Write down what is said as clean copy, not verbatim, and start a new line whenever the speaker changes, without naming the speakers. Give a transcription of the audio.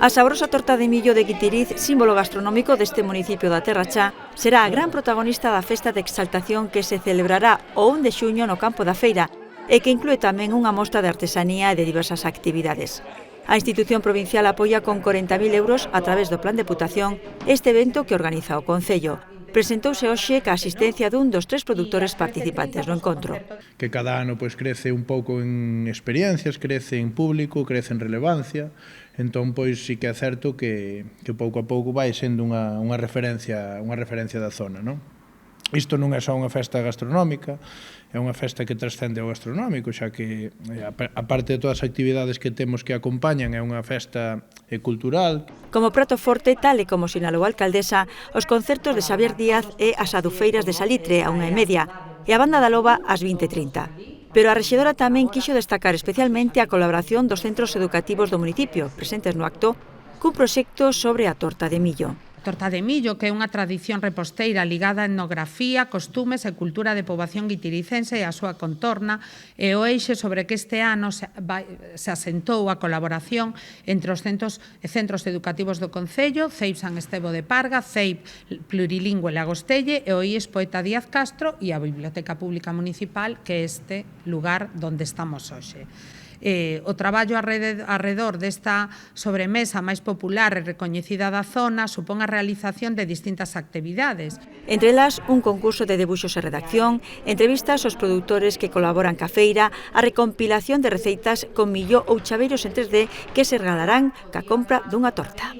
A saborosa torta de millo de Guitiriz, símbolo gastronómico deste municipio da Terra Chá, será a gran protagonista da festa de exaltación que se celebrará o 1 de xuño no campo da feira e que inclúe tamén unha mostra de artesanía e de diversas actividades. A institución provincial apoia con 40.000 euros a través do Plan de Deputación este evento que organiza o Concello. Presentouse hoxe ca asistencia dun dos 3 produtores participantes no encontro.
Que cada ano crece un pouco en experiencias, crece en público, crece en relevancia, entón sí que é certo que pouco a pouco vai sendo unha referencia da zona, non? Isto non é só unha festa gastronómica, é unha festa que trascende ao gastronómico, xa que, a parte de todas as actividades que temos que acompañan, é unha festa cultural.
Como prato forte, tal e como sinalou a alcaldesa, os concertos de Xavier Díaz e as adufeiras de Salitre a 1:30 e a banda da Loba ás 20:30. Pero a rexedora tamén quixo destacar especialmente a colaboración dos centros educativos do municipio, presentes no acto, cun proxecto sobre a torta de millo.
Torta de millo, que é unha tradición reposteira ligada a etnografía, costumes e cultura de poboación guitiricense e a súa contorna, e o eixe sobre que este ano se asentou a colaboración entre os centros educativos do Concello, CEIP San Estevo de Parga, CEIP Plurilingüe Lagostelle e o IES Poeta Díaz Castro e a Biblioteca Pública Municipal, que é este lugar onde estamos hoxe. O traballo arredor desta sobremesa máis popular e recoñecida da zona supón a realización de distintas actividades.
Entre elas, un concurso de debuxos e redacción, entrevistas aos produtores que colaboran ca feira, a recompilación de receitas con millo ou chaveiros en 3D que se regalarán ca compra dunha torta.